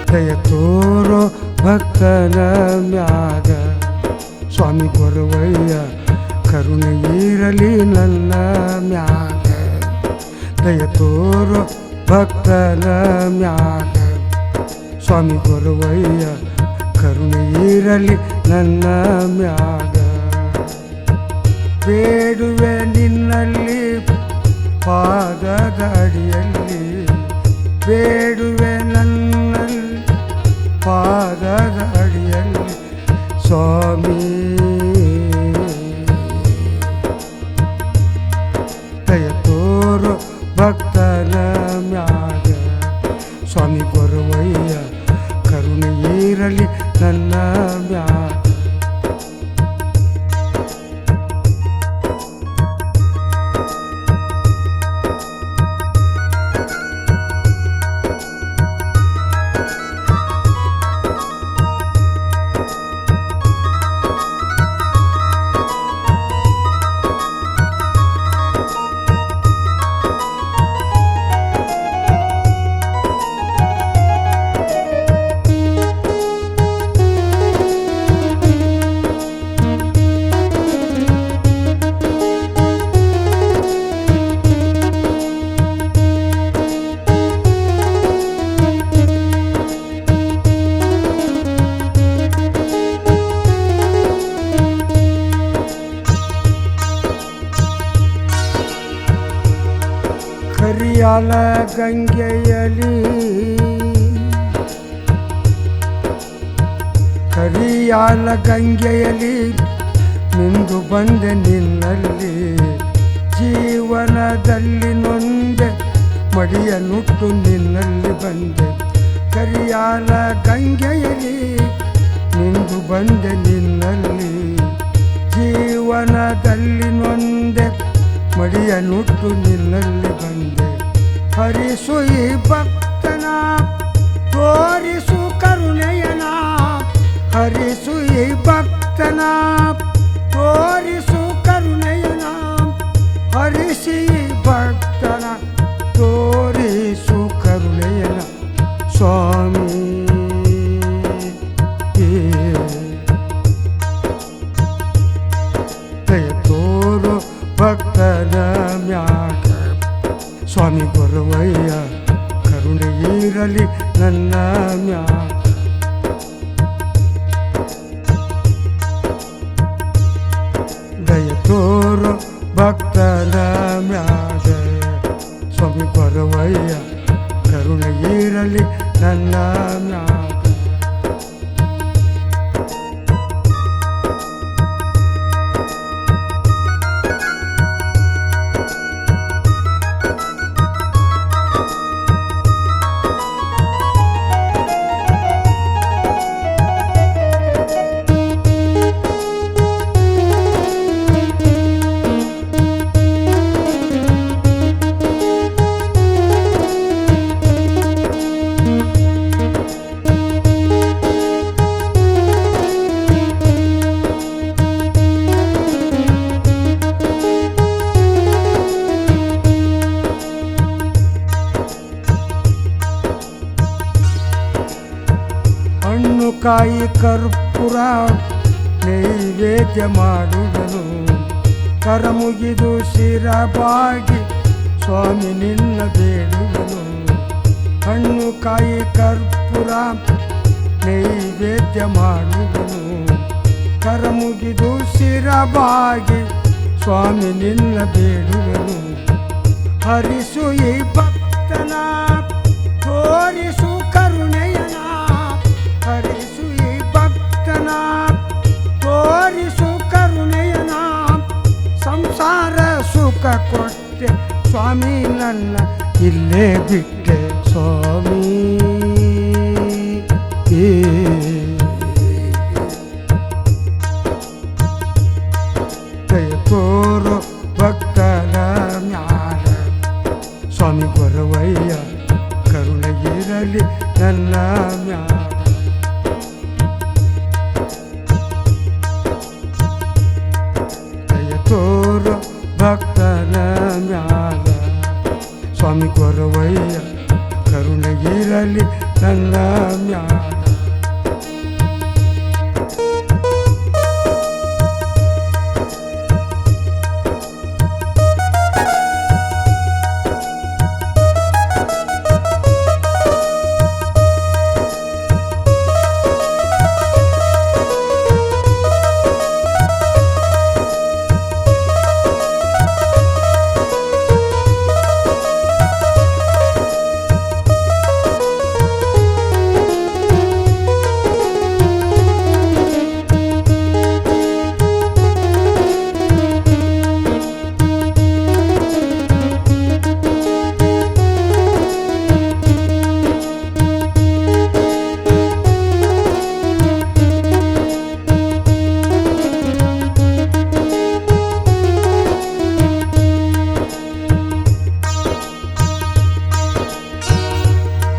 ದಯ ತೋರೋ ಭಕ್ತನ ಮ್ಯಾಗ ಸ್ವಾಮಿ ಕೊರವಯ್ಯ ಕರುಣೆ ಇರಲಿ ನನ್ನ ಮ್ಯಾಗ ದಯ ತೋರೋ ಭಕ್ತನ ಮ್ಯಾಗ ಸ್ವಾಮಿ ಕೊರವಯ್ಯ ಕರುಣೆ ಇರಲಿ ನನ್ನ ಮ್ಯಾಗ ಬೇಡುವೆ ನಿನ್ನಲ್ಲಿ ಪಾದದ ಅಡಿಯಲ್ಲಿ ಬೇಡುವೆ ನನ್ನಲ್ಲಿ ಪಾದದ ಅಡಿಯಲ್ಲಿ ಸ್ವಾಮಿ ದಯ ತೋರೋ ಭಕ್ತನ ಮ್ಯಾಗ ಸ್ವಾಮಿ ಕೊರವಯ್ಯ ಕರುಣೆ ಇರಲಿ ನನ್ನ ಮ್ಯಾಗ ಕರಿಯಾಲ ಗಂಗೆಯಲಿ ಕರಿಯಾಲ ಗಂಗೆಯಲಿ ಮಿಂದು ಬಂದೆ ನಿನ್ನಲ್ಲಿ ಜೀವನದಲ್ಲಿ ನೊಂದೆ ಮಡಿಯ ನುಟ್ಟು ನಿನ್ನಲ್ಲಿ ಬಂದೆ ಕರಿಯಾಲ ಗಂಗೆಯಲಿ ಮಿಂದು ಬಂದೆ ನಿನ್ನಲ್ಲಿ ಜೀವನದಲ್ಲಿ ನೊಂದೆ ಮಡಿಯ ನುಟ್ಟು ನಿನ್ನಲ್ಲಿ ಬಂದೆ ಹರಿಸು ಈ ಭಕ್ತನ ತೋರಿಸು ಕರುಣೆಯನ ಹರಿಸು ಈ ಭಕ್ತನ ತೋರಿಸು ಕರುಣೆಯನ ಹರಿಸಿ ಈ ಭಕ್ತನ ತೋರಿಸು ಕರುಣೆಯನ ಸ್ವಾಮಿ ದಯ ತೋರೋ ಭಕ್ತನ ಮ್ಯಾಗ ಸ್ವಾಮಿ ಕೊರವಯ್ಯ ಕರುಣೆ ಇರಲಿ ನನ್ನ ಮ್ಯಾಗ ದಯ ತೋರೋ ಭಕ್ತನ ಮ್ಯಾಗ ಸ್ವಾಮಿ ಕೊರವಯ್ಯ ಕರುಣೆ ಇರಲಿ ನನ್ನ ಮ್ಯಾಗ ಹಣ್ಣು ಕಾಯಿ ಕರ್ಪೂರ ನೈವೇದ್ಯ ಮಾಡುವನು ಕರಮುಗಿದು ಶಿರಬಾಗಿ ಸ್ವಾಮಿ ನಿನ್ನ ಬೇಡುವನು ಹಣ್ಣು ಕಾಯಿ ಕರ್ಪೂರ ನೈವೇದ್ಯ ಮಾಡುವನು ಕರಮುಗಿದು ಶಿರಬಾಗಿ ಸ್ವಾಮಿ ನಿನ್ನ ಬೇಡುವನು ಹರಿಸು ಈ ಭಕ್ತನ ತೋರಿಸು ಕರುಣೆಯನ ಹರಿಸು ಈ ಭಕ್ತನ ತೋರಿಸು ಕರುಣೆಯನ ಸಂಸಾರ ಸುಖ ಕೊಟ್ಟೆ ಸ್ವಾಮಿ ನನ್ನ ಇಲ್ಲೇ ಬಿಟ್ಟೆ ಸ್ವಾಮಿ ದಯ ತೋರೋ ಭಕ್ತನ ಮ್ಯಾಲ ಸ್ವಾಮಿ ಕೊರವಯ್ಯ ಕರುಣೆ ಇರಲಿ ನನ್ನ ಮ್ಯಾಲ ದಯ ತೋರೋ ಭಕ್ತನ ಮ್ಯಾಲ ಸ್ವಾಮಿ ಕೊರವಯ್ಯ ಕರುಣೆ ಇರಲಿ ನನ್ನ ಮ್ಯಾಲ.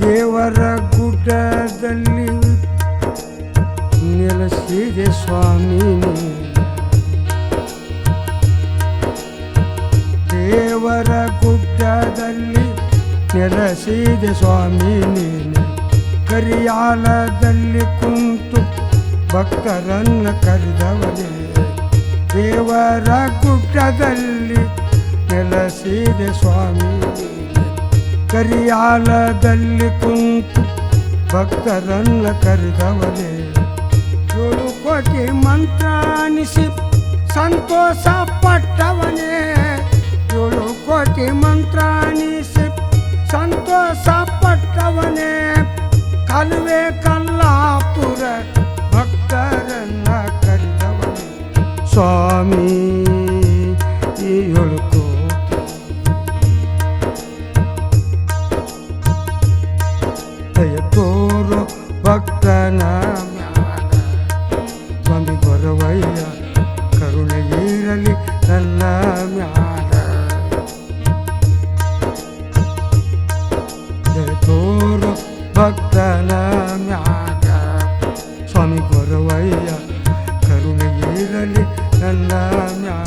ದೇವರ ಗುಡ್ಡದಲ್ಲಿ ನೆಲೆಸಿದೆ ಸ್ವಾಮಿ ನೀನು. ದೇವರ ಗುಡ್ಡದಲ್ಲಿ ನೆಲೆಸಿದೆ ಸ್ವಾಮಿ ನೀನು. ಕರಿಯಾಲದಲ್ಲಿ ಕುಂತು ಭಕ್ತರನ್ನ ಕರೆದವನೇ. ದೇವರ ಗುಡ್ಡದಲ್ಲಿ ನೆಲೆಸಿದೆ ಸ್ವಾಮಿ ನೀನು. ಕರಿಯಾಲದಲ್ಲಿ ಕುಂತು ಭಕ್ತರನ್ನ ಕರೆದವನೇ. 7 ಕೋಟಿ ಮಂತ್ರಾನಿಸಿ ಸಂತೋಷ ಪಟ್ಟವನೇ. 7 ಕೋಟಿ ಮಂತ್ರಾನಿಸಿ ಸಂತೋಷ ಪಟ್ಟವನೇ. ಕಲ್ವೆ ಕಲ್ಲಾಪುರ ಭಕ್ತರನ್ನ ಕರೆದವನೇ. ಸ್ವಾಮಿ ಈ 7 ಕೋಟಿ ದಯ ತೋರೋ ಭಕ್ತನ ಮ್ಯಾಗ. ಸ್ವಾಮಿ ಗೊರವಯ್ಯ ಕರುಣೆ ಇರಲಿ ನನ್ನ ಮ್ಯಾಲ. ದಯ ತೋರೋ ಭಕ್ತನ ಮ್ಯಾಗ. ಸ್ವಾಮಿ ಗೊರವಯ್ಯ ಕರುಣೆ ಇರಲಿ ನನ್ನ ಮ್ಯಾಲ.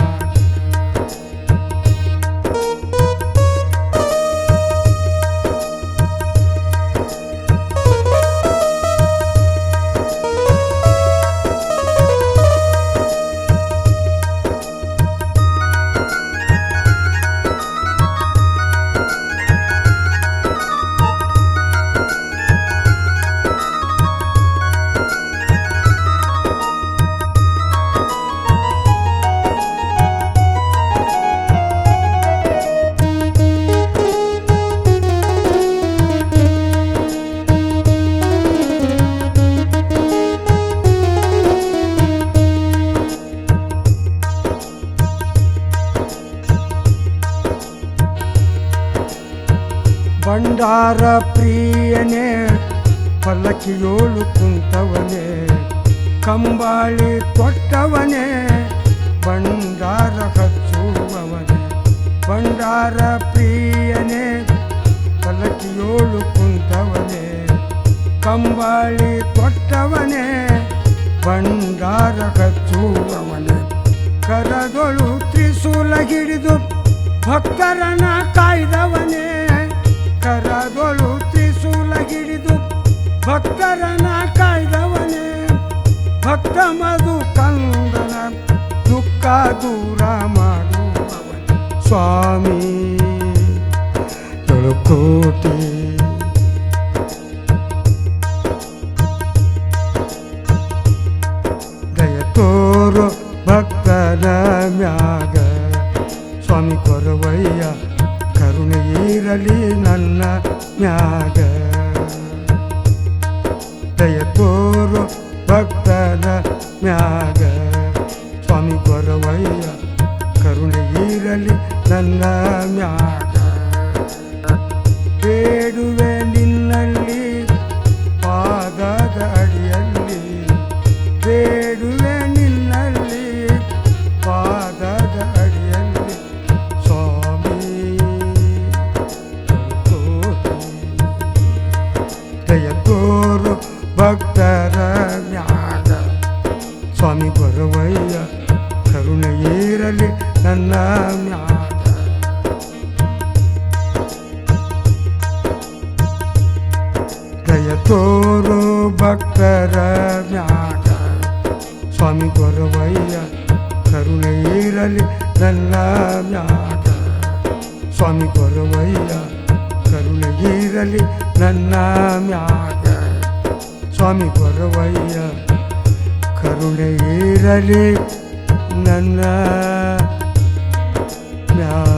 ಭಂಡಾರ ಪ್ರಿಯನೇ ಪಲ್ಲಕ್ಕಿಯೋಳು ಕುಂತವನೇ. ಕಂಬಾಳಿ ತೊಟ್ಟವನೇ ಭಂಡಾರ ಹಚ್ಚುವವನೇ. ಭಂಡಾರ ಪ್ರಿಯನೇ ಪಲ್ಲಕ್ಕಿಯೋಳು ಕುಂತವನೇ. ಕಂಬಾಳಿ ತೊಟ್ಟವನೇ ಭಂಡಾರ ಹಚ್ಚುವವನೇ. ಕರದೊಳು ತ್ರಿಶೂಲ ಹಿಡಿದು ಭಕ್ತರನ್ನ ಕಾಯ್ದವನೇ. ಕರದೊಳು ತ್ರಿಶೂಲ ಹಿಡಿದು ಭಕ್ತರನ್ನ ಕಾಯ್ದವನೇ. ಭಕ್ತ ಮಧು ಕಂದನ ದುಃಖ ದೂರ ಮಾಡುವವನೇ. ಸ್ವಾಮಿ 7 ಕೋಟಿ ದಯ ತೋರೋ ಭಕ್ತನ ಮ್ಯಾಗ. ಸ್ವಾಮಿ ಗೊರವಯ್ಯ ಕರುಣೆ ಇರಲಿ ನನ್ನ ಮ್ಯಾಗ. ದಯ ತೋರೋ ಭಕ್ತನ ಮ್ಯಾಗ. ಸ್ವಾಮಿ ಗೊರವಯ್ಯ ಕರುಣೆ ಇರಲಿ ನನ್ನ ಮ್ಯಾಗ. ಬೇಡುವೆ ನಿನ್ನಲ್ಲಿ ಪಾದದ ಅಡಿಯಲ್ಲಿ. ಬೇಡುವೆ ನಿನ್ನಲ್ಲಿ ಪಾದದ ಅಡಿಯಲ್ಲಿ. ಸ್ವಾಮಿ ದಯ ತೋರೋ ಭಕ್ತರ ಮ್ಯಾಗ. ಸ್ವಾಮಿ ಗೊರವಯ್ಯ ಕರುಣೆ ಇರಲಿ ನನ್ನ ಮ್ಯಾಗ. ದಯ ತೋರು ಭಕ್ತರ ಮ್ಯಾಗ ಸ್ವಾಮಿ ಗೊರವಯ್ಯ ಕರುಣೆ ಇರಲಿ ನನ್ನ ಮ್ಯಾಗ ಸ್ವಾಮಿ ಗೊರವಯ್ಯ ಕರುಣೆ ಇರಲಿ ನನ್ನ ಮ್ಯಾಗ ಸ್ವಾಮಿ ಗೊರವಯ್ಯ ಕರುಣೆ ಇರಲಿ ನನ್ನ ಮ್ಯಾಗ